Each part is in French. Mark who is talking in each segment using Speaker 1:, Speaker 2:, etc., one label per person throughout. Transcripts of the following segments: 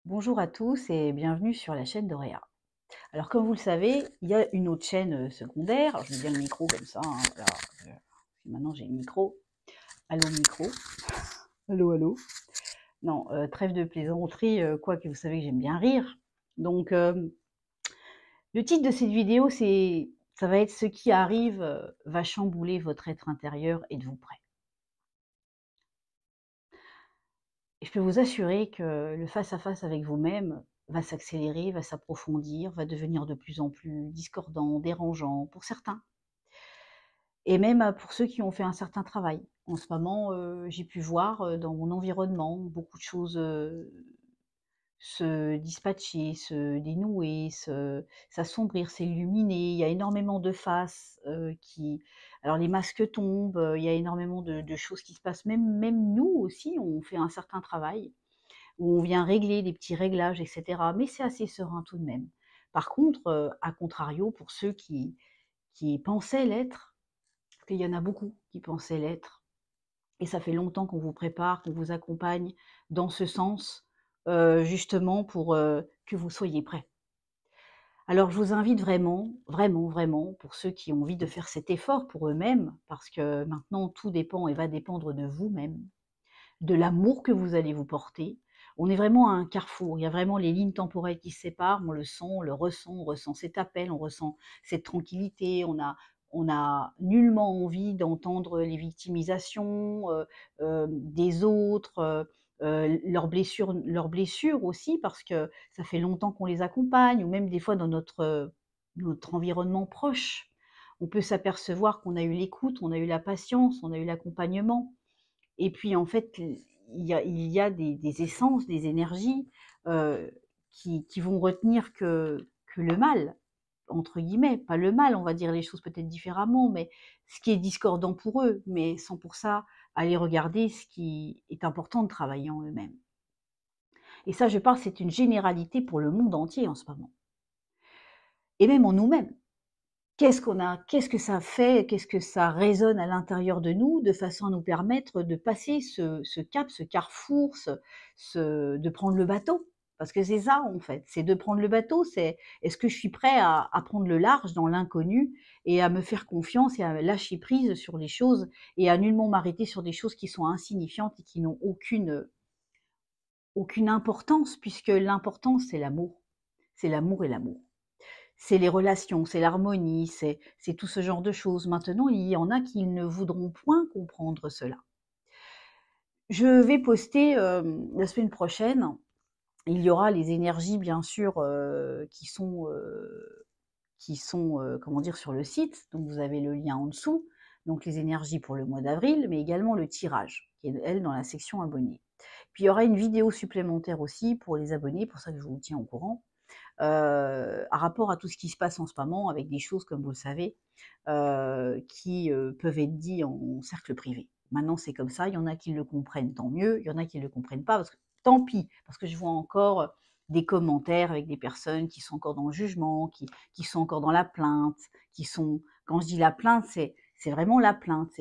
Speaker 1: Bonjour à tous et bienvenue sur la chaîne d'Auréa. Alors comme vous le savez, il y a une autre chaîne secondaire. Alors je mets bien le micro comme ça, hein, voilà. Maintenant j'ai le micro. Allô micro. Allô, allô. Non, trêve de plaisanterie, quoique vous savez que j'aime bien rire. Donc le titre de cette vidéo, ça va être ce qui arrive va chambouler votre être intérieur, êtes-vous prêt? Et je peux vous assurer que le face-à-face avec vous-même va s'accélérer, va s'approfondir, va devenir de plus en plus discordant, dérangeant pour certains et même, pour ceux qui ont fait un certain travail. En ce moment, j'ai pu voir, dans mon environnement beaucoup de choses, se dispatcher, se dénouer, s'assombrir, s'illuminer. Il y a énormément de faces, qui alors les masques tombent, il y a énormément de choses qui se passent. Même nous aussi, on fait un certain travail où on vient régler des petits réglages et cetera, mais c'est assez serein tout de même. Par contre, à contrario, pour ceux qui pensaient l'être, parce qu'il y en a beaucoup qui pensaient l'être, et ça fait longtemps qu'on vous prépare, qu'on vous accompagne dans ce sens, justement pour, que vous soyez prêts. Alors je vous invite vraiment, vraiment, vraiment, pour ceux qui ont envie de faire cet effort pour eux-mêmes, parce que maintenant tout dépend et va dépendre de vous-même, de l'amour que vous allez vous porter. On est vraiment à un carrefour, il y a vraiment les lignes temporelles qui se séparent, on le sent, on ressent cet appel, on ressent cette tranquillité, on a nullement envie d'entendre les victimisations, des autres, leurs blessures aussi parce que ça fait longtemps qu'on les accompagne ou même des fois dans notre environnement proche. On peut s'apercevoir qu'on a eu l'écoute, on a eu la patience, on a eu l'accompagnement et puis, en fait, il y a des essences, des énergies, heu, qui vont retenir que «le mal», entre guillemets, pas le mal, on va dire les choses peut-être différemment, mais ce qui est discordant pour eux, mais sans pour ça aller regarder ce qui est important de travailler en eux-mêmes. Et ça, je parle, c'est une généralité pour le monde entier en ce moment et même en nous-mêmes. Qu'est-ce que ça fait? Qu'est-ce que ça résonne à l'intérieur de nous, de façon à nous permettre de passer ce cap, ce carrefour, de prendre le bateau? Parce que c'est ça, en fait, c'est de prendre le bateau, c'est est-ce que je suis prêt à prendre le large dans l'inconnu et à me faire confiance et à lâcher prise sur les choses et à nullement m'arrêter sur des choses qui sont insignifiantes et qui n'ont aucune importance puisque l'important c'est l'amour. C'est l'amour et l'amour. C'est les relations, c'est l'harmonie, c'est tout ce genre de choses. Maintenant, il y en a qui ne voudront point comprendre cela. Je vais poster, la semaine prochaine, il y aura les énergies bien sûr, qui sont, comment dire? Sur le site, donc vous avez le lien en dessous, donc les énergies pour le mois d'avril, mais également le tirage, qui est elle dans la section abonnés. Puis il y aura une vidéo supplémentaire aussi pour les abonnés, pour ça que je vous tiens au courant, à rapport à tout ce qui se passe en ce moment avec des choses, comme vous le savez, qui, peuvent être dites en cercle privé. Maintenant, c'est comme ça, il y en a qui le comprennent, tant mieux, il y en a qui ne le comprennent pas, parce que tant pis, parce que je vois encore des commentaires avec des personnes qui sont encore dans le jugement, qui sont encore dans la plainte, qui sont quand je dis la plainte, c'est vraiment la plainte,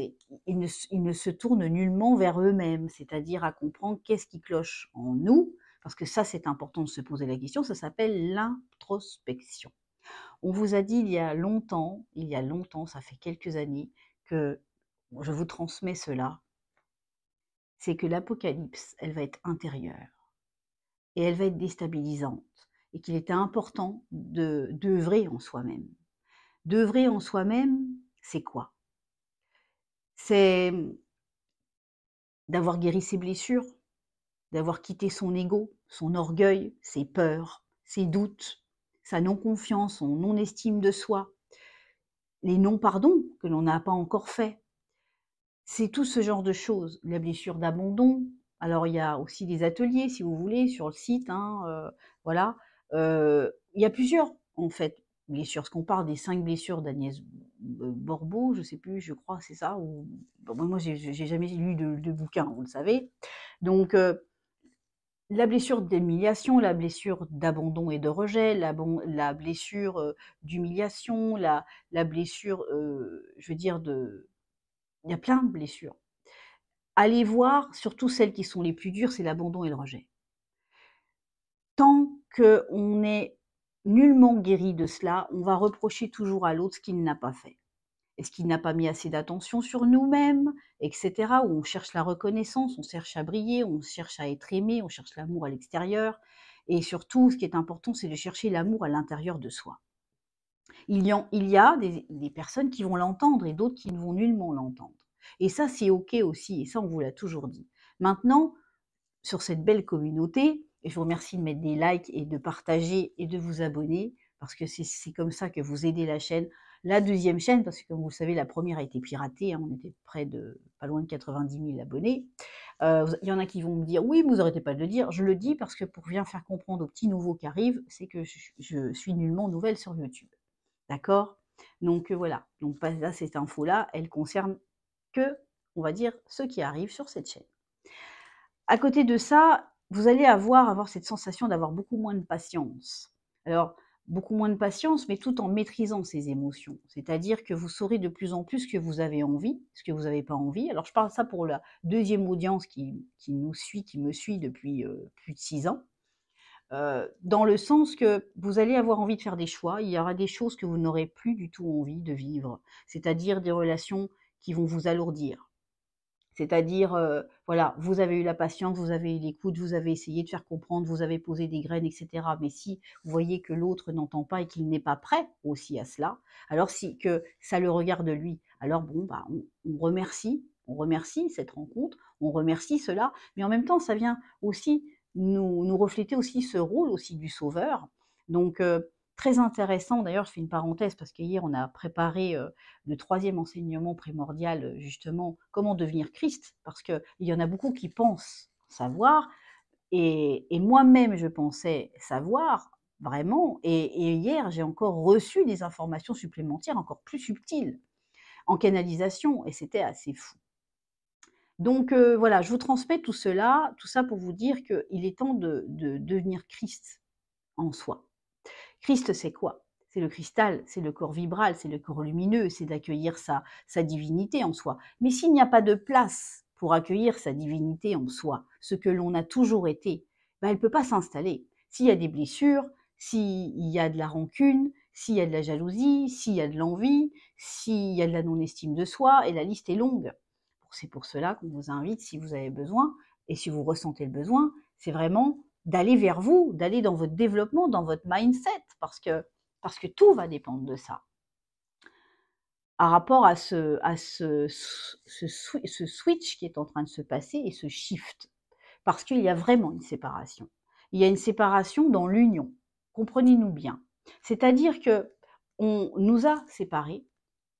Speaker 1: ils ne se tournent nullement vers eux-mêmes, c'est-à-dire à comprendre qu'est-ce qui cloche en nous, parce que ça, c'est important de se poser la question, ça s'appelle l'introspection. On vous a dit il y a longtemps, ça fait quelques années, que je vous transmets cela, c'est que l'apocalypse, elle va être intérieure et elle va être déstabilisante et qu'il était important d'œuvrer en soi-même. D'œuvrer en soi-même, c'est quoi? C'est d'avoir guéri ses blessures, d'avoir quitté son ego, son orgueil, ses peurs, ses doutes, sa non-confiance, son non-estime de soi, les non-pardons que l'on n'a pas encore faits. C'est tout ce genre de choses. La blessure d'abandon, alors il y a aussi des ateliers si vous voulez sur le site, hein, voilà. Il y a plusieurs en fait blessures, ce qu'on parle des 5 blessures d'Agnès Borbeau, je sais plus, je crois c'est ça ou bon moi j'ai jamais lu de bouquin, vous le savez. Donc la blessure d'humiliation, la blessure d'abandon et de rejet, la blessure, d'humiliation, la blessure, je veux dire de il y a plein de blessures. Allez voir, surtout celles qui sont les plus dures, c'est l'abandon et le rejet. tant qu'on n'est nullement guéri de cela, on va reprocher toujours à l'autre ce qu'il n'a pas fait. Est-ce qu'il n'a pas mis assez d'attention sur nous-mêmes, etc. Où on cherche la reconnaissance, on cherche à briller, on cherche à être aimé, on cherche l'amour à l'extérieur. Et surtout, ce qui est important, c'est de chercher l'amour à l'intérieur de soi. Il y a des personnes qui vont l'entendre et d'autres qui ne vont nullement l'entendre. Et ça, c'est OK aussi, et ça, on vous l'a toujours dit. Maintenant, sur cette belle communauté, et je vous remercie de mettre des likes et de partager et de vous abonner, parce que c'est comme ça que vous aidez la chaîne. La deuxième chaîne, parce que comme vous le savez, la première a été piratée, hein, on était près de, pas loin de 90 000 abonnés. Il y en a qui vont me dire, oui, mais vous n'arrêtez pas de le dire. Je le dis parce que pour bien faire comprendre aux petits nouveaux qui arrivent, c'est que je suis nullement nouvelle sur YouTube. D'accord? Donc voilà, donc là, cette info-là, elle concerne que, on va dire, ceux qui arrivent sur cette chaîne. À côté de ça, vous allez avoir cette sensation d'avoir beaucoup moins de patience. Alors, beaucoup moins de patience, mais tout en maîtrisant ses émotions. C'est-à-dire que vous saurez de plus en plus ce que vous avez envie, ce que vous n'avez pas envie. Alors, je parle ça pour la deuxième audience qui me suit depuis plus de 6 ans. Dans le sens que vous allez avoir envie de faire des choix, il y aura des choses que vous n'aurez plus du tout envie de vivre, c'est-à-dire des relations qui vont vous alourdir. C'est-à-dire, voilà, vous avez eu la patience, vous avez eu l'écoute, vous avez essayé de faire comprendre, vous avez posé des graines, etc. Mais si vous voyez que l'autre n'entend pas et qu'il n'est pas prêt aussi à cela, alors si que ça le regarde lui, alors bon, bah, on remercie cette rencontre, on remercie cela, mais en même temps, ça vient aussi nous refléter aussi ce rôle aussi du sauveur. Donc, très intéressant, d'ailleurs, je fais une parenthèse parce qu'hier, on a préparé le troisième enseignement primordial, justement, comment devenir Christ, parce qu'il y en a beaucoup qui pensent savoir, et moi-même, je pensais savoir vraiment, et hier, j'ai encore reçu des informations supplémentaires encore plus subtiles, en canalisation, et c'était assez fou. Donc voilà, je vous transmets tout cela, tout ça pour vous dire qu'il est temps de devenir Christ en soi. Christ, c'est quoi? C'est le cristal, c'est le corps vibral, c'est le corps lumineux, c'est d'accueillir sa divinité en soi. Mais s'il n'y a pas de place pour accueillir sa divinité en soi, ce que l'on a toujours été, ben, elle ne peut pas s'installer. S'il y a des blessures, s'il y a de la rancune, s'il y a de la jalousie, s'il y a de l'envie, s'il y a de la non-estime de soi, et la liste est longue. C'est pour cela qu'on vous invite, si vous avez besoin, et si vous ressentez le besoin, c'est vraiment d'aller vers vous, d'aller dans votre développement, dans votre mindset, parce que tout va dépendre de ça. Par rapport à ce switch qui est en train de se passer et ce shift, parce qu'il y a vraiment une séparation. Il y a une séparation dans l'union, comprenez-nous bien. C'est-à-dire que on nous a séparés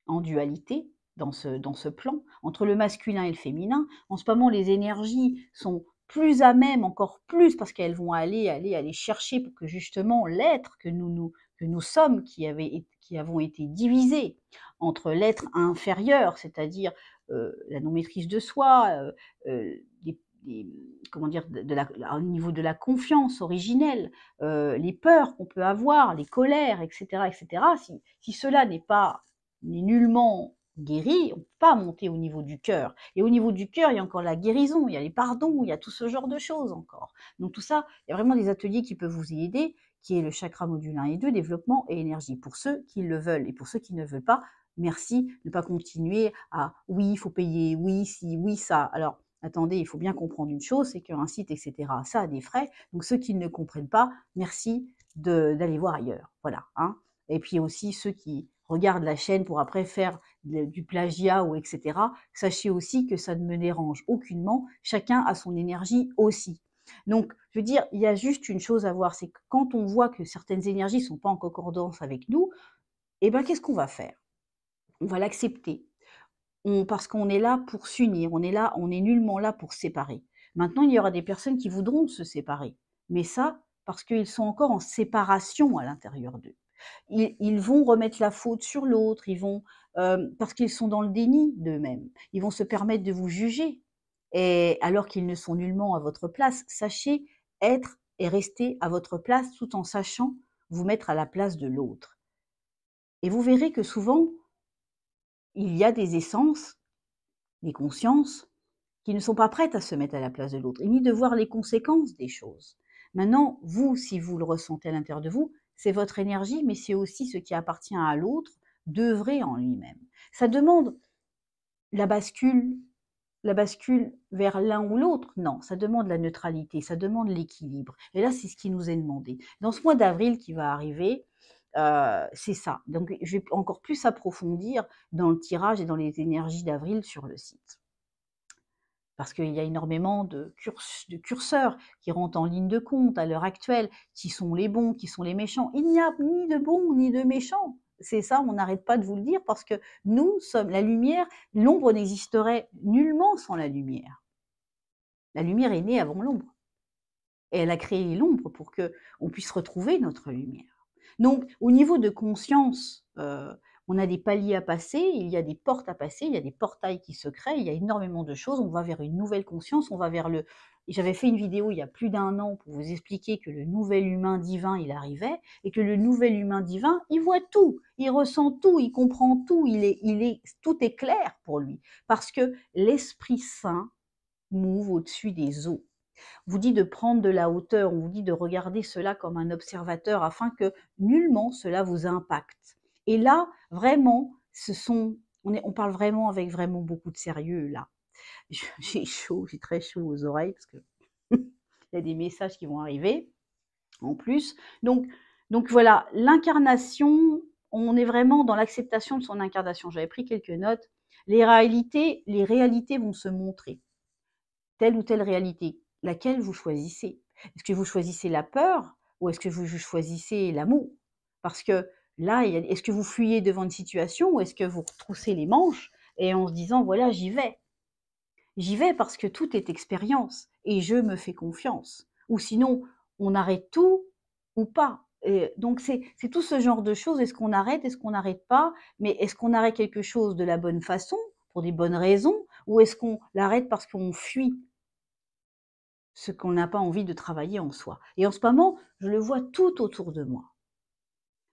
Speaker 1: en dualité dans ce plan, entre le masculin et le féminin. En ce moment, les énergies sont plus à même, encore plus, parce qu'elles vont aller chercher pour que justement l'être que nous sommes, qui avons été divisés entre l'être inférieur, c'est-à-dire la non-maîtrise de soi, comment dire, au niveau de la confiance originelle, les peurs qu'on peut avoir, les colères, etc., etc. Si cela n'est nullement guéri, on ne peut pas monter au niveau du cœur. Et au niveau du cœur, il y a encore la guérison, il y a les pardons, il y a tout ce genre de choses encore. Donc tout ça, il y a vraiment des ateliers qui peuvent vous y aider, qui est le chakra module 1 et 2, développement et énergie. Pour ceux qui le veulent et pour ceux qui ne veulent pas, merci de ne pas continuer à oui, il faut payer, oui, si, oui, ça. Alors, attendez, il faut bien comprendre une chose, c'est qu'un site, etc., ça a des frais. Donc ceux qui ne comprennent pas, merci d'aller voir ailleurs. Voilà. Hein. Et puis aussi ceux qui regardent la chaîne pour après faire du plagiat ou etc., sachez aussi que ça ne me dérange aucunement. Chacun a son énergie aussi. Donc, je veux dire, il y a juste une chose à voir, c'est que quand on voit que certaines énergies ne sont pas en concordance avec nous, eh ben, qu'est-ce qu'on va faire? On va l'accepter. Parce qu'on est là pour s'unir, on est nullement là pour séparer. Maintenant, il y aura des personnes qui voudront se séparer, mais ça, parce qu'ils sont encore en séparation à l'intérieur d'eux. Ils vont remettre la faute sur l'autre, parce qu'ils sont dans le déni d'eux-mêmes. Ils vont se permettre de vous juger, et alors qu'ils ne sont nullement à votre place. Sachez être et rester à votre place tout en sachant vous mettre à la place de l'autre. Et vous verrez que souvent, il y a des essences, des consciences, qui ne sont pas prêtes à se mettre à la place de l'autre, et ni de voir les conséquences des choses. Maintenant, vous, si vous le ressentez à l'intérieur de vous, c'est votre énergie, mais c'est aussi ce qui appartient à l'autre d'œuvrer en lui-même. Ça demande la bascule la bascule vers l'un ou l'autre? Non, ça demande la neutralité, ça demande l'équilibre. Et là, c'est ce qui nous est demandé. Dans ce mois d'avril qui va arriver, c'est ça. Donc, je vais encore plus approfondir dans le tirage et dans les énergies d'avril sur le site. Parce qu'il y a énormément de curseurs qui rentrent en ligne de compte à l'heure actuelle, qui sont les bons, qui sont les méchants. Il n'y a ni de bons ni de méchants. C'est ça, on n'arrête pas de vous le dire, parce que nous sommes la lumière, l'ombre n'existerait nullement sans la lumière. La lumière est née avant l'ombre. Et elle a créé l'ombre pour qu'on puisse retrouver notre lumière. Donc, au niveau de conscience, on a des paliers à passer, il y a des portes à passer, il y a des portails qui se créent, il y a énormément de choses, on va vers une nouvelle conscience, on va vers le... J'avais fait une vidéo il y a plus d'1 an pour vous expliquer que le nouvel humain divin, il arrivait, et que le nouvel humain divin, il voit tout, il ressent tout, il comprend tout, tout est clair pour lui, parce que l'Esprit Saint move au-dessus des eaux. On vous dit de prendre de la hauteur, on vous dit de regarder cela comme un observateur afin que nullement cela vous impacte. Et là, vraiment, on parle vraiment avec vraiment beaucoup de sérieux là. J'ai chaud, j'ai très chaud aux oreilles parce que il y a des messages qui vont arriver en plus. Donc voilà, l'incarnation, on est vraiment dans l'acceptation de son incarnation. J'avais pris quelques notes. Les réalités vont se montrer. Telle ou telle réalité, laquelle vous choisissez? Est-ce que vous choisissez la peur ou est-ce que vous choisissez l'amour? Parce que là, est-ce que vous fuyez devant une situation ou est-ce que vous retroussez les manches et en se disant voilà, j'y vais. J'y vais parce que tout est expérience et je me fais confiance. Ou sinon, on arrête tout ou pas. Et donc c'est tout ce genre de choses. Est-ce qu'on arrête? Est-ce qu'on n'arrête pas? Mais est-ce qu'on arrête quelque chose de la bonne façon, pour des bonnes raisons, ou est-ce qu'on l'arrête parce qu'on fuit ce qu'on n'a pas envie de travailler en soi? Et en ce moment, je le vois tout autour de moi.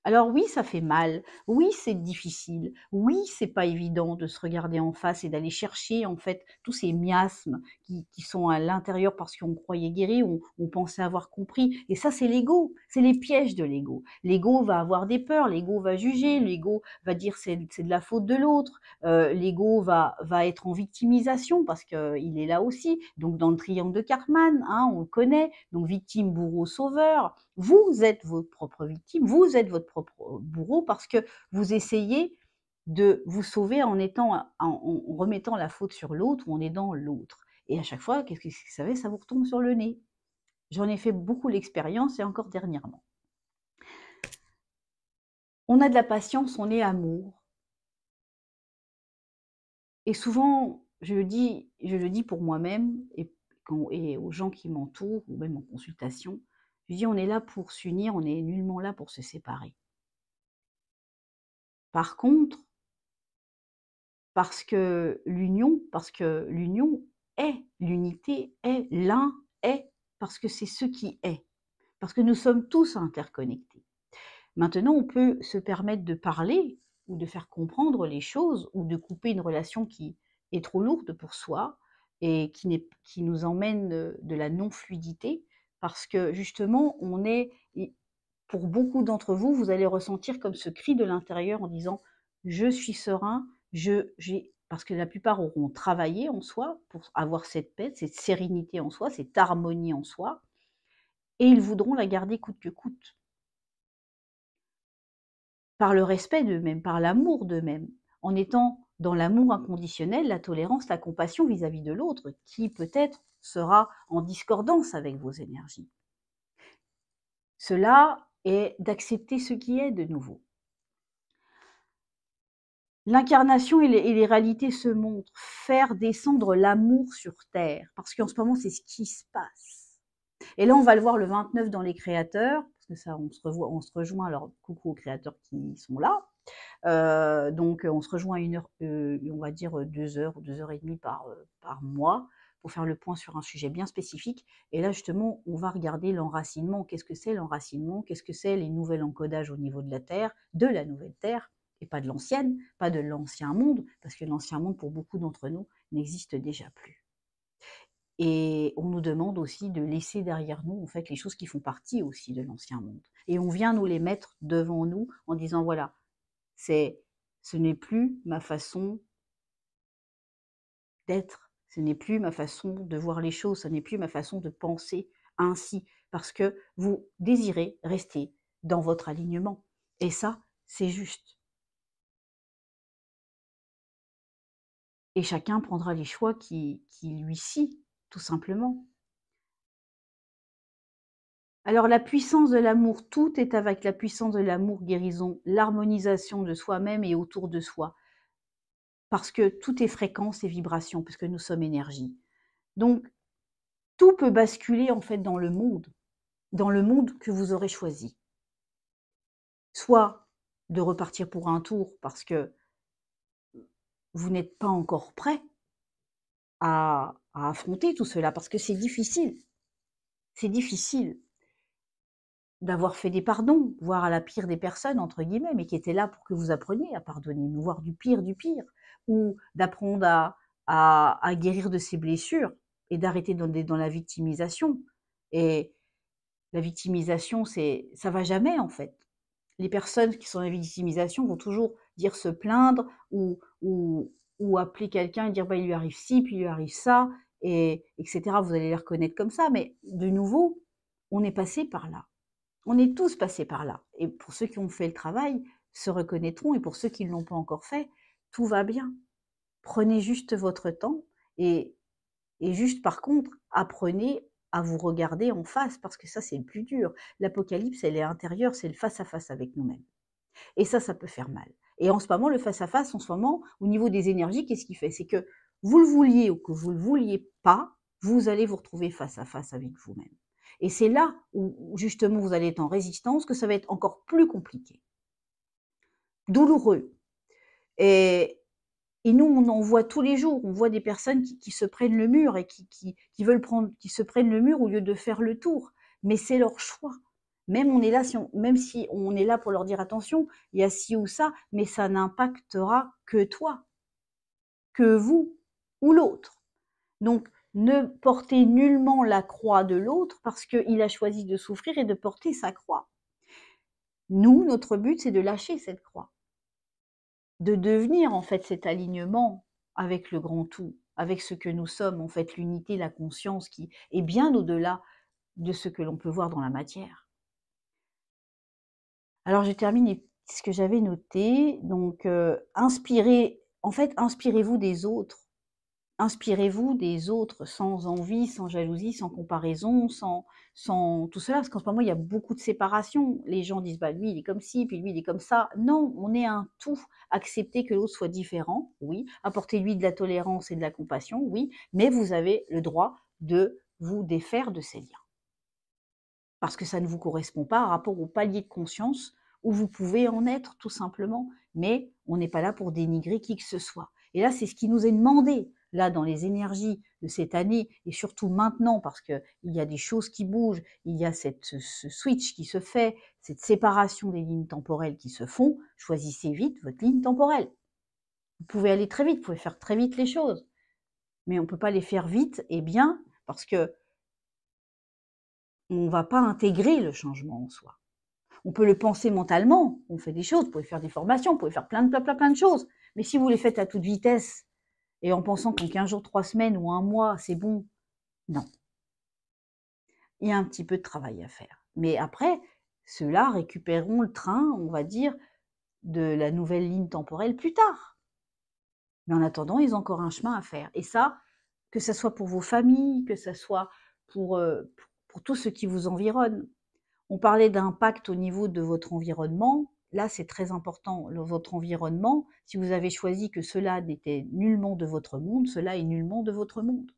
Speaker 1: Alors oui, ça fait mal, oui, c'est difficile, oui, c'est pas évident de se regarder en face et d'aller chercher en fait tous ces miasmes qui sont à l'intérieur parce qu'on croyait guéri, on pensait avoir compris. Et ça, c'est l'ego, c'est les pièges de l'ego. L'ego va avoir des peurs, l'ego va juger, l'ego va dire c'est de la faute de l'autre, l'ego va être en victimisation parce qu'il est là aussi. Donc dans le triangle de Karpman, hein, on le connaît, donc victime, bourreau, sauveur. Vous êtes votre propre victime, vous êtes votre propre bourreau parce que vous essayez de vous sauver en remettant la faute sur l'autre ou en aidant l'autre. Et à chaque fois, qu'est-ce que vous savez, ça vous retombe sur le nez. J'en ai fait beaucoup l'expérience et encore dernièrement. On a de la patience, on est amour. Et souvent, je le dis pour moi-même et aux gens qui m'entourent ou même en consultation, je dis on est là pour s'unir, on n'est nullement là pour se séparer. Par contre, parce que l'union est, l'unité est, l'un est, parce que c'est ce qui est, parce que nous sommes tous interconnectés. Maintenant, on peut se permettre de parler ou de faire comprendre les choses ou de couper une relation qui est trop lourde pour soi et qui nous emmène de la non-fluidité, parce que justement, pour beaucoup d'entre vous, vous allez ressentir comme ce cri de l'intérieur en disant « je suis serein », parce que la plupart auront travaillé en soi pour avoir cette paix, cette sérénité en soi, cette harmonie en soi, et ils voudront la garder coûte que coûte. Par le respect d'eux-mêmes, par l'amour d'eux-mêmes, en étant dans l'amour inconditionnel, la tolérance, la compassion vis-à-vis de l'autre, qui peut-être sera en discordance avec vos énergies. Cela est d'accepter ce qui est de nouveau. L'incarnation et les réalités se montrent, faire descendre l'amour sur terre, parce qu'en ce moment, c'est ce qui se passe. Et là, on va le voir le 29 dans les créateurs, parce que ça, on se rejoint, alors coucou aux créateurs qui sont là. Donc, on se rejoint à une heure, on va dire 2 heures ou 2 heures et demie par mois, pour faire le point sur un sujet bien spécifique. Et là, justement, on va regarder l'enracinement. Qu'est-ce que c'est l'enracinement? Qu'est-ce que c'est les nouveaux encodages au niveau de la Terre, de la nouvelle Terre, et pas de l'ancienne, pas de l'ancien monde, parce que l'ancien monde, pour beaucoup d'entre nous, n'existe déjà plus. Et on nous demande aussi de laisser derrière nous, en fait, les choses qui font partie aussi de l'ancien monde. Et on vient nous les mettre devant nous en disant: «Voilà, ce n'est plus ma façon d'être, ce n'est plus ma façon de voir les choses, ce n'est plus ma façon de penser ainsi, parce que vous désirez rester dans votre alignement». Et ça, c'est juste. Et chacun prendra les choix qui lui sient, tout simplement. Alors la puissance de l'amour, tout est avec la puissance de l'amour, guérison, l'harmonisation de soi-même et autour de soi. Parce que tout est fréquence et vibration, puisque nous sommes énergie. Donc, tout peut basculer en fait dans le monde que vous aurez choisi. Soit de repartir pour un tour parce que vous n'êtes pas encore prêt à affronter tout cela, parce que c'est difficile. C'est difficile d'avoir fait des pardons, voire à la pire des personnes, entre guillemets, mais qui étaient là pour que vous appreniez à pardonner, voire du pire, ou d'apprendre à guérir de ses blessures et d'arrêter dans la victimisation. Et la victimisation, ça va jamais en fait. Les personnes qui sont dans la victimisation vont toujours dire se plaindre ou appeler quelqu'un et dire bah, il lui arrive ci, puis il lui arrive ça, et etc. Vous allez les reconnaître comme ça, mais de nouveau, on est passé par là. On est tous passés par là. Et pour ceux qui ont fait le travail, se reconnaîtront, et pour ceux qui ne l'ont pas encore fait, tout va bien. Prenez juste votre temps et juste par contre, apprenez à vous regarder en face, parce que ça, c'est le plus dur. L'apocalypse, elle est intérieure, c'est le face-à-face avec nous-mêmes. Et ça peut faire mal. Et en ce moment, le face-à-face, en ce moment, au niveau des énergies, qu'est-ce qu'il fait? C'est que vous le vouliez ou que vous ne le vouliez pas, vous allez vous retrouver face-à-face avec vous-même. Et c'est là où justement vous allez être en résistance, que ça va être encore plus compliqué, douloureux. Et, nous, on en voit tous les jours, on voit des personnes qui se prennent le mur et qui veulent prendre, qui se prennent le mur au lieu de faire le tour. Mais c'est leur choix. Même on est là, même si on est là pour leur dire attention, il y a ci ou ça, mais ça n'impactera que toi, que vous ou l'autre. Donc, ne portez nullement la croix de l'autre parce qu'il a choisi de souffrir et de porter sa croix. Nous, notre but, c'est de lâcher cette croix, de devenir en fait cet alignement avec le grand tout, avec ce que nous sommes, en fait l'unité, la conscience qui est bien au-delà de ce que l'on peut voir dans la matière. Alors je termine ce que j'avais noté, donc inspirez-vous des autres. Inspirez-vous des autres sans envie, sans jalousie, sans comparaison, sans tout cela, parce qu'en ce moment, il y a beaucoup de séparation. Les gens disent, bah, lui, il est comme ci, puis lui, il est comme ça. Non, on est un tout. Acceptez que l'autre soit différent, oui. Apportez-lui de la tolérance et de la compassion, oui. Mais vous avez le droit de vous défaire de ces liens. Parce que ça ne vous correspond pas par rapport au palier de conscience où vous pouvez en être, tout simplement. Mais on n'est pas là pour dénigrer qui que ce soit. Et là, c'est ce qui nous est demandé, là, dans les énergies de cette année, et surtout maintenant, parce qu'il y a des choses qui bougent, il y a ce switch qui se fait, cette séparation des lignes temporelles qui se font. Choisissez vite votre ligne temporelle. Vous pouvez aller très vite, vous pouvez faire très vite les choses, mais on ne peut pas les faire vite et bien, parce que on ne va pas intégrer le changement en soi. On peut le penser mentalement, on fait des choses, vous pouvez faire des formations, vous pouvez faire plein de choses, mais si vous les faites à toute vitesse, et en pensant qu'en 15 jours, 3 semaines ou un mois, c'est bon, non. Il y a un petit peu de travail à faire. Mais après, ceux-là récupéreront le train, on va dire, de la nouvelle ligne temporelle plus tard. Mais en attendant, ils ont encore un chemin à faire. Et ça, que ce soit pour vos familles, que ce soit pour tous ceux qui vous environnent. On parlait d'impact au niveau de votre environnement. Là, c'est très important, votre environnement. Si vous avez choisi que cela n'était nullement de votre monde, cela est nullement de votre monde.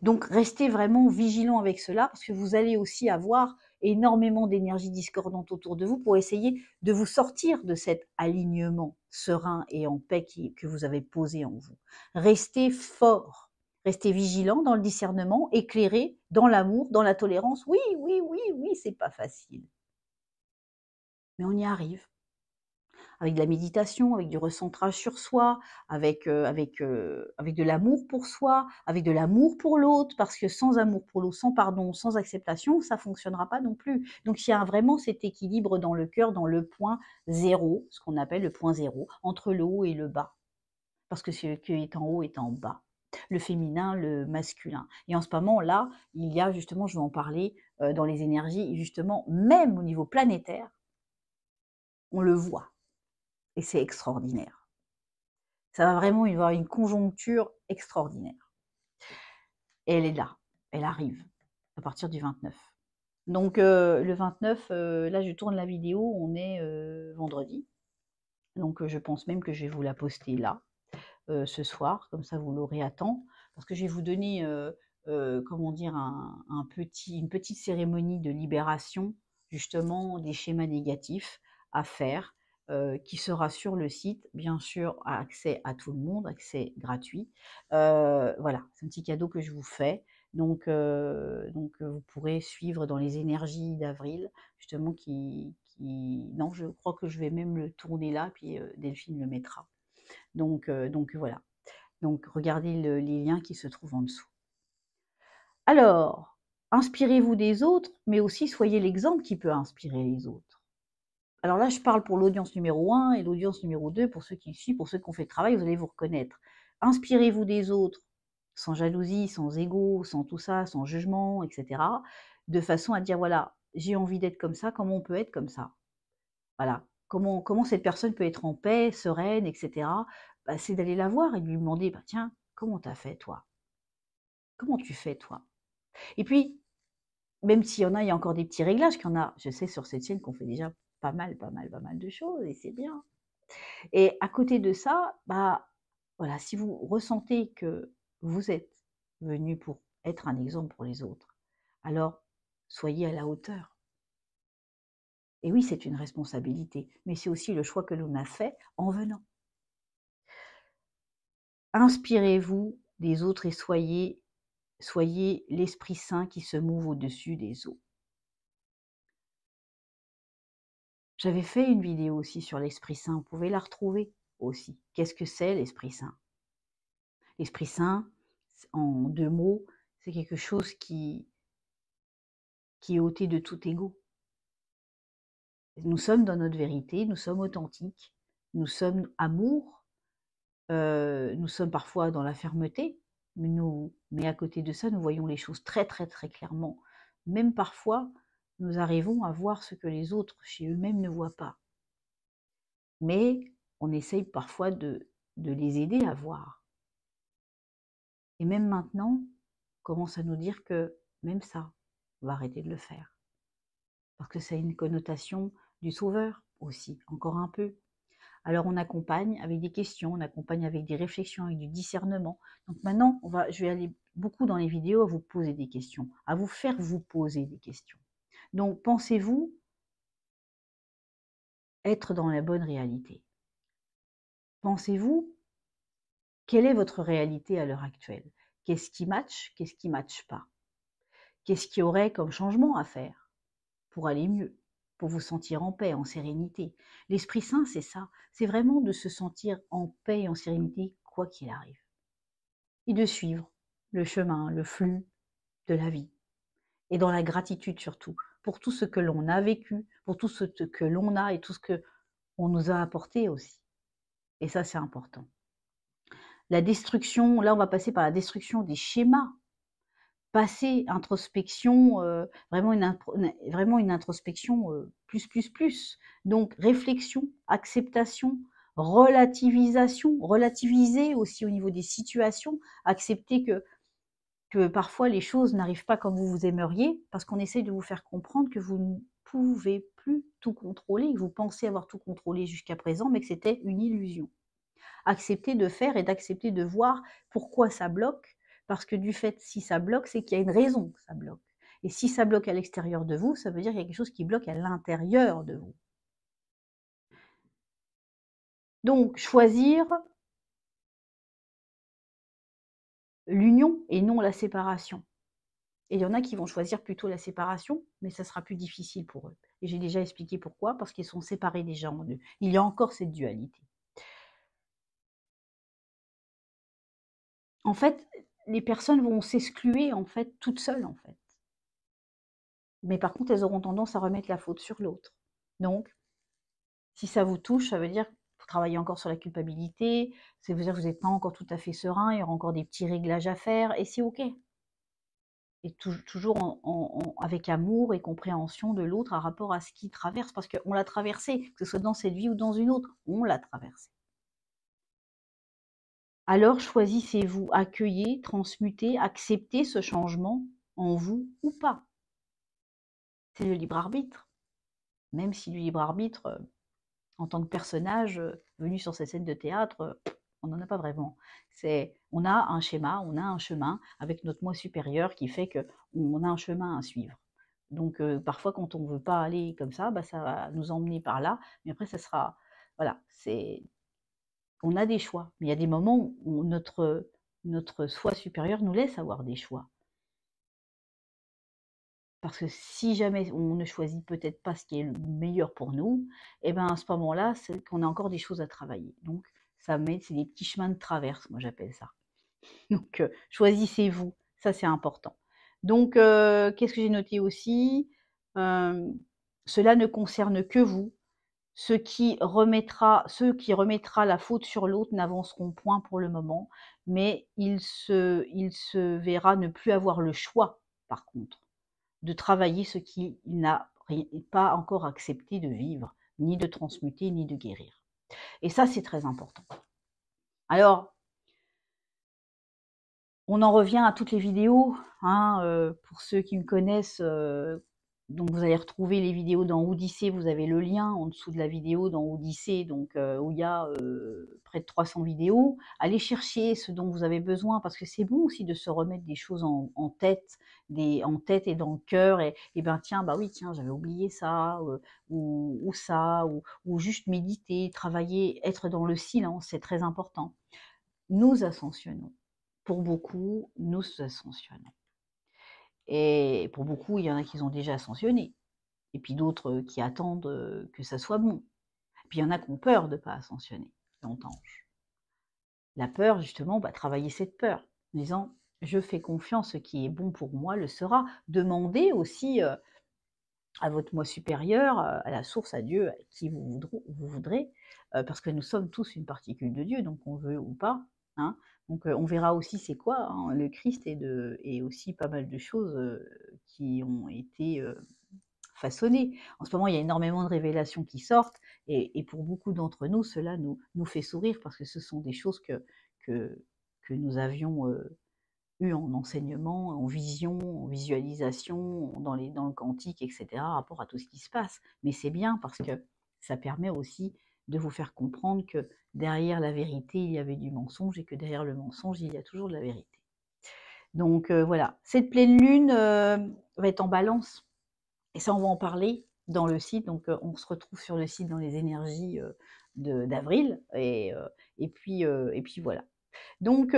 Speaker 1: Donc, restez vraiment vigilant avec cela, parce que vous allez aussi avoir énormément d'énergie discordante autour de vous pour essayer de vous sortir de cet alignement serein et en paix que vous avez posé en vous. Restez fort, restez vigilant dans le discernement, éclairé dans l'amour, dans la tolérance. Oui, oui, oui, oui, c'est pas facile. Mais on y arrive. avec de la méditation, avec du recentrage sur soi, avec de l'amour pour soi, avec de l'amour pour l'autre, parce que sans amour pour l'autre, sans pardon, sans acceptation, ça fonctionnera pas non plus. Donc il y a vraiment cet équilibre dans le cœur, dans le point zéro, ce qu'on appelle le point zéro, entre le haut et le bas. Parce que ce qui est en haut est en bas. Le féminin, le masculin. Et en ce moment-là, il y a justement, je vais en parler, dans les énergies, justement, même au niveau planétaire, on le voit. Et c'est extraordinaire. Ça va vraiment y avoir une conjoncture extraordinaire. Et elle est là, elle arrive, à partir du 29. Donc le 29, là je tourne la vidéo, on est vendredi. Donc je pense même que je vais vous la poster là, ce soir, comme ça vous l'aurez à temps. Parce que je vais vous donner, comment dire, une petite cérémonie de libération, justement, des schémas négatifs à faire, qui sera sur le site, bien sûr, à accès à tout le monde, accès gratuit. Voilà, c'est un petit cadeau que je vous fais. Donc vous pourrez suivre dans les énergies d'avril, justement, non, je crois que je vais même le tourner là, puis Delphine le mettra. Donc voilà. Donc regardez les liens qui se trouvent en dessous. Alors, inspirez-vous des autres, mais aussi soyez l'exemple qui peut inspirer les autres. Alors là, je parle pour l'audience numéro 1 et l'audience numéro 2, pour ceux qui suivent, pour ceux qui ont fait le travail, vous allez vous reconnaître. Inspirez-vous des autres, sans jalousie, sans ego, sans tout ça, sans jugement, etc. De façon à dire, voilà, j'ai envie d'être comme ça, comment on peut être comme ça? Voilà, comment cette personne peut être en paix, sereine, etc. Bah, c'est d'aller la voir et de lui demander, bah, tiens, comment t'as fait toi? Comment tu fais toi? Et puis, même s'il y en a, il y a encore des petits réglages qu'il y en a, je sais sur cette chaîne qu'on fait déjà pas mal de choses et c'est bien. Et à côté de ça, bah, voilà, si vous ressentez que vous êtes venu pour être un exemple pour les autres, alors soyez à la hauteur. Et oui, c'est une responsabilité, mais c'est aussi le choix que l'on a fait en venant. Inspirez-vous des autres et soyez l'Esprit Saint qui se mouve au-dessus des eaux. J'avais fait une vidéo aussi sur l'Esprit Saint, vous pouvez la retrouver aussi. Qu'est-ce que c'est l'Esprit Saint? L'Esprit Saint, en 2 mots, c'est quelque chose qui est ôté de tout ego. Nous sommes dans notre vérité, nous sommes authentiques, nous sommes amour, nous sommes parfois dans la fermeté, mais à côté de ça, nous voyons les choses très, très, très clairement. Même parfois, nous arrivons à voir ce que les autres chez eux-mêmes ne voient pas. Mais on essaye parfois de les aider à voir. Et même maintenant, on commence à nous dire que même ça, on va arrêter de le faire. Parce que ça a une connotation du sauveur aussi, encore un peu. Alors on accompagne avec des questions, on accompagne avec des réflexions, avec du discernement. Donc maintenant, je vais aller beaucoup dans les vidéos à vous poser des questions, à vous faire vous poser des questions. Donc pensez-vous être dans la bonne réalité? Pensez-vous, quelle est votre réalité à l'heure actuelle? Qu'est-ce qui match? Qu'est-ce qui ne matche pas? Qu'est-ce qu'il y aurait comme changement à faire pour aller mieux, pour vous sentir en paix, en sérénité? L'Esprit Saint, c'est ça. C'est vraiment de se sentir en paix et en sérénité, quoi qu'il arrive. Et de suivre le chemin, le flux de la vie. Et dans la gratitude surtout, pour tout ce que l'on a vécu, pour tout ce que l'on a et tout ce qu'on nous a apporté aussi. Et ça, c'est important. La destruction, là, on va passer par la destruction des schémas. Passer introspection, vraiment une introspection plus. Donc réflexion, acceptation, relativisation, relativiser aussi au niveau des situations, accepter que parfois les choses n'arrivent pas comme vous aimeriez, parce qu'on essaye de vous faire comprendre que vous ne pouvez plus tout contrôler, que vous pensez avoir tout contrôlé jusqu'à présent, mais que c'était une illusion. Accepter de faire et d'accepter de voir pourquoi ça bloque, parce que du fait, si ça bloque, c'est qu'il y a une raison que ça bloque. Et si ça bloque à l'extérieur de vous, ça veut dire qu'il y a quelque chose qui bloque à l'intérieur de vous. Donc, choisir l'union et non la séparation. Et il y en a qui vont choisir plutôt la séparation, mais ça sera plus difficile pour eux. et j'ai déjà expliqué pourquoi, parce qu'ils sont séparés déjà en deux. Il y a encore cette dualité. En fait, les personnes vont s'excluer, en fait, toutes seules, en fait. Mais par contre, elles auront tendance à remettre la faute sur l'autre. Donc, si ça vous touche, ça veut dire que vous travaillez encore sur la culpabilité, ça veut dire que vous n'êtes pas encore tout à fait serein, il y aura encore des petits réglages à faire, et c'est OK. Et toujours avec amour et compréhension de l'autre par rapport à ce qu'il traverse, parce qu'on l'a traversé, que ce soit dans cette vie ou dans une autre, on l'a traversé. Alors choisissez-vous, accueillez, transmutez, acceptez ce changement en vous ou pas. C'est le libre arbitre. Même si le libre arbitre, en tant que personnage venu sur cette scène de théâtre, on n'en a pas vraiment. On a un schéma, on a un chemin avec notre moi supérieur qui fait qu'on a un chemin à suivre. Donc parfois quand on ne veut pas aller comme ça, bah, ça va nous emmener par là, mais après ça sera, voilà, on a des choix. Mais il y a des moments où notre soi supérieur nous laisse avoir des choix. Parce que si jamais on ne choisit peut-être pas ce qui est le meilleur pour nous, et ben à ce moment-là, c'est qu'on a encore des choses à travailler. Donc c'est des petits chemins de traverse, moi j'appelle ça. Donc choisissez-vous, ça c'est important. Donc qu'est-ce que j'ai noté aussi? Cela ne concerne que vous. Ceux qui remettra la faute sur l'autre n'avanceront point pour le moment, mais il se verra ne plus avoir le choix, par contre, de travailler ce qu'il n'a pas encore accepté de vivre, ni de transmuter, ni de guérir. Et ça, c'est très important. Alors, on en revient à toutes les vidéos, hein, pour ceux qui me connaissent, donc vous allez retrouver les vidéos dans Odyssée, vous avez le lien en dessous de la vidéo dans Odyssée, donc où il y a près de 300 vidéos. Allez chercher ce dont vous avez besoin, parce que c'est bon aussi de se remettre des choses en tête, et dans le cœur, et ben tiens, bah oui, tiens, j'avais oublié ça, ou ça, ou juste méditer, travailler, être dans le silence, c'est très important. Nous ascensionnons. Pour beaucoup, nous ascensionnons. Et pour beaucoup, il y en a qui ont déjà ascensionné. Et puis d'autres qui attendent que ça soit bon. Et puis il y en a qui ont peur de ne pas ascensionner longtemps. La peur, justement, travailler cette peur, en disant je fais confiance, ce qui est bon pour moi le sera. Demandez aussi à votre moi supérieur, à la source, à Dieu, à qui vous voudrez, parce que nous sommes tous une particule de Dieu, donc on veut ou pas. Hein. Donc on verra aussi c'est quoi hein, le Christ, et aussi pas mal de choses qui ont été façonnées. En ce moment, il y a énormément de révélations qui sortent, et pour beaucoup d'entre nous, cela nous fait sourire, parce que ce sont des choses que nous avions eu en enseignement, en vision, en visualisation, dans le quantique, etc., rapport à tout ce qui se passe. Mais c'est bien, parce que ça permet aussi de vous faire comprendre que derrière la vérité, il y avait du mensonge, et que derrière le mensonge, il y a toujours de la vérité. Donc voilà, cette pleine lune va être en balance, et ça on va en parler dans le site, donc on se retrouve sur le site dans les énergies d'avril, et puis voilà. Donc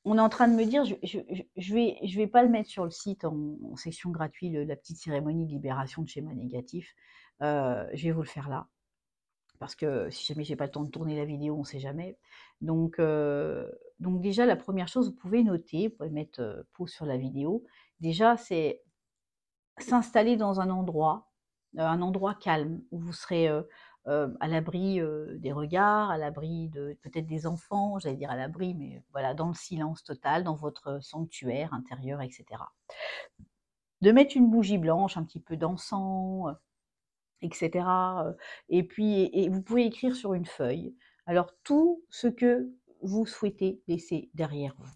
Speaker 1: on est en train de me dire, je vais pas le mettre sur le site en section gratuite, la petite cérémonie de libération de schéma négatif. Je vais vous le faire là, parce que si jamais j'ai pas le temps de tourner la vidéo, on sait jamais. Donc déjà, la première chose, vous pouvez noter, vous pouvez mettre pause sur la vidéo. Déjà, c'est s'installer dans un endroit calme, où vous serez à l'abri des regards, à l'abri de peut-être des enfants, j'allais dire à l'abri, mais voilà, dans le silence total, dans votre sanctuaire intérieur, etc. De mettre une bougie blanche, un petit peu d'encens, etc. Et puis, vous pouvez écrire sur une feuille, alors tout ce que vous souhaitez laisser derrière vous.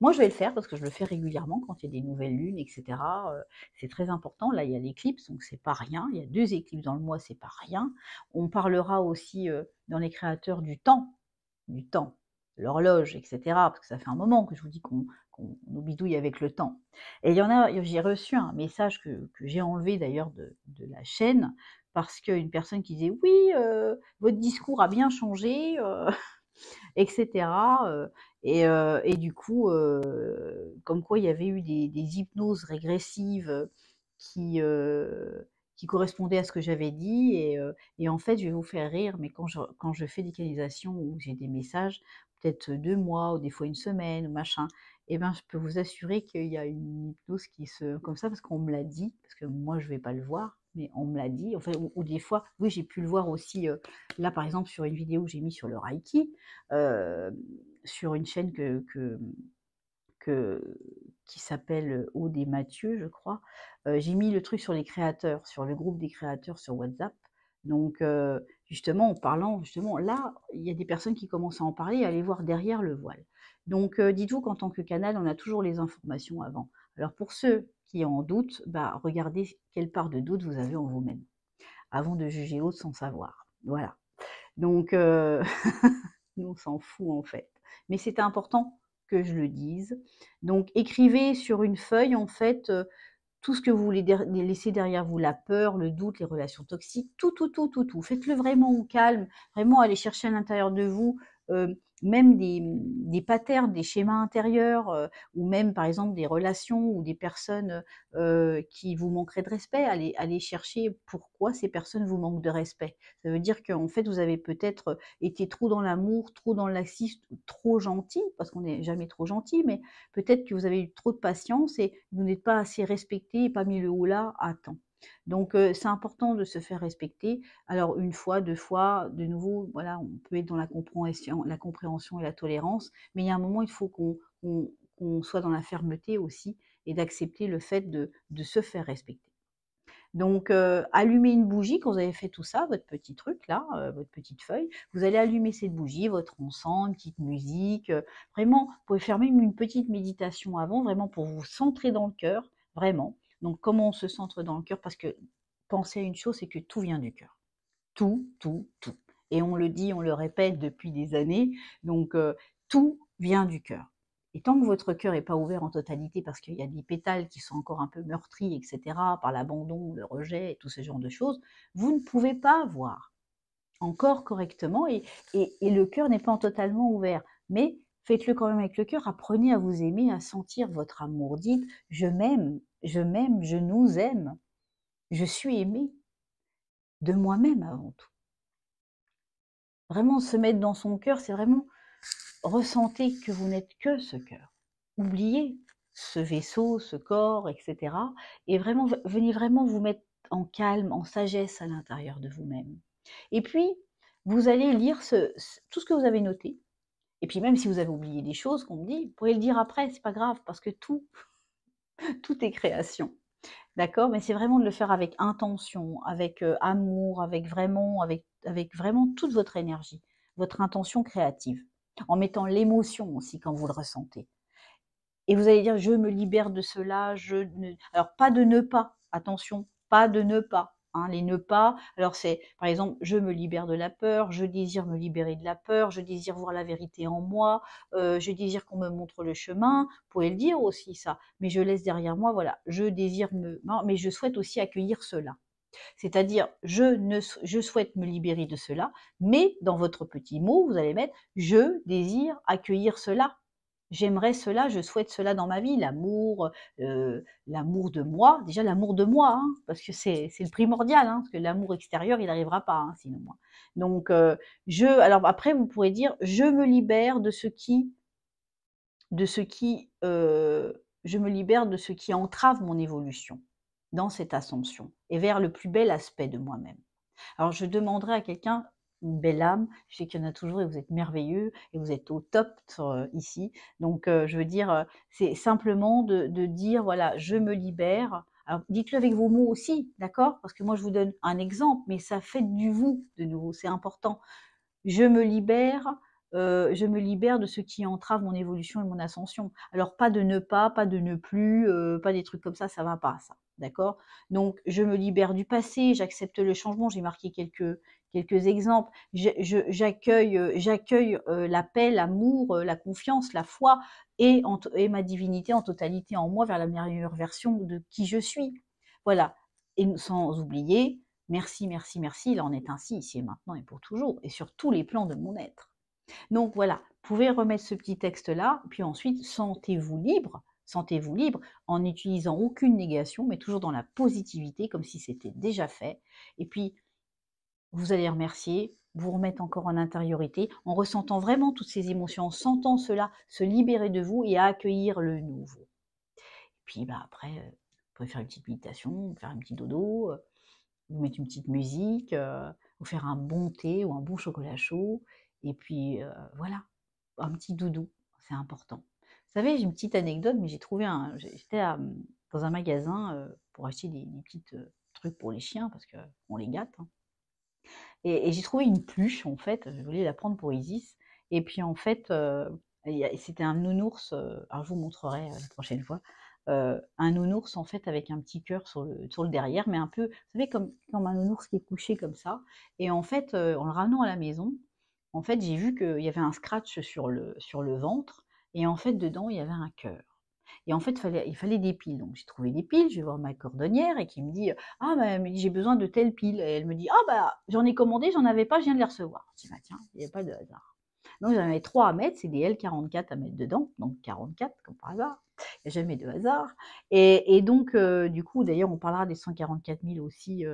Speaker 1: Moi, je vais le faire parce que je le fais régulièrement quand il y a des nouvelles lunes, etc. C'est très important. Là, il y a l'éclipse, donc c'est pas rien. Il y a 2 éclipses dans le mois, c'est pas rien. On parlera aussi dans les créateurs du temps, l'horloge, etc. Parce que ça fait un moment que je vous dis qu'on nous bidouille avec le temps. Et il y en a, j'ai reçu un message que j'ai enlevé d'ailleurs de la chaîne, parce qu'une personne qui disait oui, votre discours a bien changé. Etc. Et du coup, comme quoi il y avait eu des hypnoses régressives qui, qui correspondait à ce que j'avais dit et en fait, je vais vous faire rire, mais quand je fais des canalisations où j'ai des messages, peut-être 2 mois ou des fois une semaine ou machin, et ben, je peux vous assurer qu'il y a une hypnose qui se comme ça parce qu'on me l'a dit, parce que moi je vais pas le voir, mais on me l'a dit, enfin ou des fois, oui, j'ai pu le voir aussi, là, par exemple, sur une vidéo que j'ai mis sur le reiki, sur une chaîne que qui s'appelle Aude et Mathieu, je crois. J'ai mis le truc sur les créateurs, sur le groupe des créateurs sur WhatsApp. Donc, justement, en parlant, justement, là, il y a des personnes qui commencent à en parler, à aller voir derrière le voile. Donc, dites-vous qu'en tant que canal, on a toujours les informations avant. Alors, pour ceux qui en doutent, bah, regardez quelle part de doute vous avez en vous-même, avant de juger l'autre sans savoir. Voilà. Donc, nous, on s'en fout en fait. Mais c'est important que je le dise. Donc, écrivez sur une feuille, en fait, tout ce que vous voulez laisser derrière vous, la peur, le doute, les relations toxiques, tout, tout, tout, tout, tout. Faites-le vraiment au calme, vraiment aller chercher à l'intérieur de vous, même des patterns, des schémas intérieurs, ou même par exemple des relations ou des personnes qui vous manqueraient de respect. Allez chercher pourquoi ces personnes vous manquent de respect. Ça veut dire qu'en fait, vous avez peut-être été trop dans l'amour, trop dans le laxisme, trop gentil, parce qu'on n'est jamais trop gentil, mais peut-être que vous avez eu trop de patience et vous n'êtes pas assez respecté et pas mis le haut là à temps. Donc, c'est important de se faire respecter. Alors, une fois, 2 fois, de nouveau, voilà, on peut être dans la compréhension et la tolérance, mais il y a un moment, il faut qu'on soit dans la fermeté aussi et d'accepter le fait de se faire respecter. Donc, allumez une bougie quand vous avez fait tout ça, votre petit truc là, votre petite feuille. Vous allez allumer cette bougie, votre encens, une petite musique, vraiment, vous pouvez faire même une petite méditation avant, vraiment pour vous centrer dans le cœur, vraiment. Donc, comment on se centre dans le cœur? Parce que penser à une chose, c'est que tout vient du cœur. Tout, tout, tout. Et on le dit, on le répète depuis des années, donc tout vient du cœur. Et tant que votre cœur n'est pas ouvert en totalité, parce qu'il y a des pétales qui sont encore un peu meurtris, etc., par l'abandon, le rejet et tout ce genre de choses, vous ne pouvez pas voir encore correctement et le cœur n'est pas totalement ouvert. Mais faites-le quand même avec le cœur, apprenez à vous aimer, à sentir votre amour. Dites, je m'aime, je nous aime, je suis aimée de moi-même avant tout. Vraiment se mettre dans son cœur, c'est vraiment ressentez que vous n'êtes que ce cœur. Oubliez ce vaisseau, ce corps, etc. Et vraiment, venez vraiment vous mettre en calme, en sagesse à l'intérieur de vous-même. Et puis, vous allez lire tout ce que vous avez noté. Et puis même si vous avez oublié des choses qu'on me dit, vous pouvez le dire après, c'est pas grave, parce que tout, tout est création. D'accord? Mais c'est vraiment de le faire avec intention, avec amour, avec vraiment toute votre énergie, votre intention créative, en mettant l'émotion aussi quand vous le ressentez. Et vous allez dire: «Je me libère de cela, je ne» alors pas de ne pas, attention, pas de ne pas, hein, les ne pas, alors c'est par exemple: «Je me libère de la peur, je désire me libérer de la peur, je désire voir la vérité en moi, je désire qu'on me montre le chemin». Vous pouvez le dire aussi ça, mais je laisse derrière moi, voilà, je désire me non, mais je souhaite aussi accueillir cela. C'est-à-dire, je souhaite me libérer de cela, mais dans votre petit mot, vous allez mettre: «Je désire accueillir cela». J'aimerais cela, je souhaite cela dans ma vie, l'amour de moi, déjà l'amour de moi, hein, parce que c'est le primordial, hein, parce que l'amour extérieur, il n'arrivera pas, hein, sinon moi. Donc, alors après, vous pourrez dire, je me libère je me libère de ce qui entrave mon évolution dans cette ascension et vers le plus bel aspect de moi-même. Alors je demanderai à quelqu'un, une belle âme, je sais qu'il y en a toujours et vous êtes merveilleux et vous êtes au top ici. Donc je veux dire, c'est simplement de dire, voilà, je me libère. Alors dites-le avec vos mots aussi, d'accord? Parce que moi je vous donne un exemple, mais ça fait du vous de nouveau, c'est important. Je me libère de ce qui entrave mon évolution et mon ascension. Alors pas de ne pas, pas de ne plus, pas des trucs comme ça va pas ça, d'accord? Donc je me libère du passé, j'accepte le changement, j'ai marqué quelques exemples. J'accueille, la paix, l'amour, la confiance, la foi et ma divinité en totalité en moi vers la meilleure version de qui je suis. Voilà, et sans oublier merci, merci, merci, il en est ainsi ici et maintenant et pour toujours, et sur tous les plans de mon être. Donc voilà, vous pouvez remettre ce petit texte-là, puis ensuite sentez-vous libre, Sentez-vous libre en n'utilisant aucune négation, mais toujours dans la positivité, comme si c'était déjà fait. Et puis, vous allez remercier, vous remettre encore en intériorité, en ressentant vraiment toutes ces émotions, en sentant cela se libérer de vous et à accueillir le nouveau. Et puis bah, après, vous pouvez faire une petite méditation, faire un petit dodo, vous mettre une petite musique, vous faire un bon thé ou un bon chocolat chaud, et puis voilà, un petit doudou, c'est important. Vous savez, j'ai une petite anecdote, mais j'ai trouvé j'étais dans un magasin pour acheter des petites trucs pour les chiens, parce qu'on les gâte, hein. Et j'ai trouvé une pluche, en fait, je voulais la prendre pour Isis, et puis en fait, c'était un nounours, alors je vous montrerai la prochaine fois, un nounours en fait avec un petit cœur sur le derrière, mais un peu, vous savez, comme un nounours qui est couché comme ça, et en fait, en le ramenant à la maison, en fait, j'ai vu qu'il y avait un scratch sur le ventre, et en fait, dedans, il y avait un cœur. Et en fait, il fallait des piles. Donc, j'ai trouvé des piles, je vais voir ma cordonnière et qui me dit, ah, bah, elle me dit, j'ai besoin de telles piles. Et elle me dit, ah, bah, j'en ai commandé, j'en avais pas, je viens de les recevoir. Je dis, bah, tiens, il n'y a pas de hasard. Donc, j'en avais 3 à mettre, c'est des L44 à mettre dedans, donc 44, comme par hasard. Il n'y a jamais de hasard. Et donc, du coup, d'ailleurs, on parlera des 144 000 aussi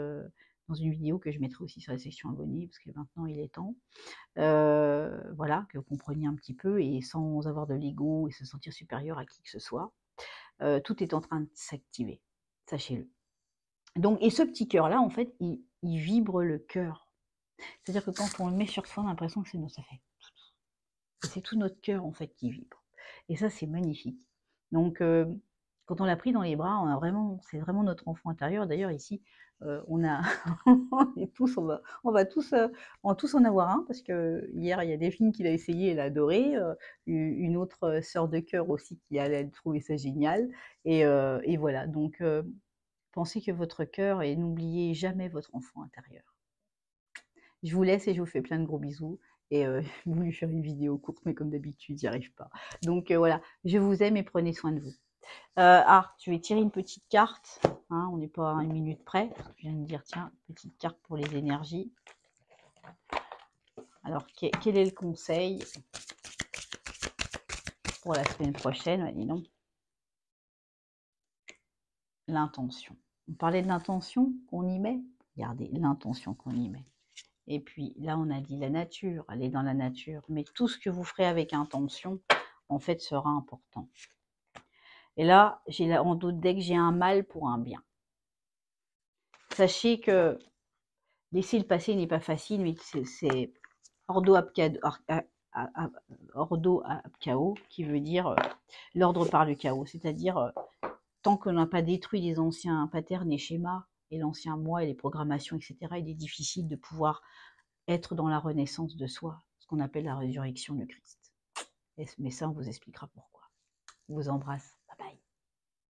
Speaker 1: dans une vidéo que je mettrai aussi sur la section abonnés, parce que maintenant, il est temps. Voilà, que vous compreniez un petit peu, et sans avoir de l'ego et se sentir supérieur à qui que ce soit. Tout est en train de s'activer, sachez-le. Donc, et ce petit cœur-là, en fait, il vibre le cœur. C'est-à-dire que quand on le met sur soi, on a l'impression que ça fait. Et c'est tout notre cœur, en fait, qui vibre. Et ça, c'est magnifique. Donc, quand on l'a pris dans les bras, c'est vraiment notre enfant intérieur. D'ailleurs, ici, on a, on va tous en avoir un, parce que hier, il y a Delphine qui l'a essayé, elle a adoré. Une autre sœur de cœur aussi qui allait trouver ça génial. Et voilà. Donc, pensez que votre cœur, et n'oubliez jamais votre enfant intérieur. Je vous laisse et je vous fais plein de gros bisous. Et j'ai voulu faire une vidéo courte, mais comme d'habitude, j'y arrive pas. Donc voilà, je vous aime et prenez soin de vous. Je vais tirer une petite carte. Hein, on n'est pas à 1 minute près. Je viens de dire, tiens, petite carte pour les énergies. Alors, quel est le conseil pour la semaine prochaine? Dis donc. L'intention. On parlait de l'intention qu'on y met. Regardez, l'intention qu'on y met. Et puis là, on a dit la nature, aller dans la nature. Mais tout ce que vous ferez avec intention, en fait, sera important. Et là, j'ai en doute dès que j'ai un mal pour un bien. Sachez que laisser le passé n'est pas facile, mais c'est ordo ab chaos, qui veut dire l'ordre par le chaos. C'est-à-dire, tant qu'on n'a pas détruit les anciens patterns et schémas, et l'ancien moi et les programmations, etc., il est difficile de pouvoir être dans la renaissance de soi, ce qu'on appelle la résurrection du Christ. Mais ça, on vous expliquera pourquoi. Je vous embrasse.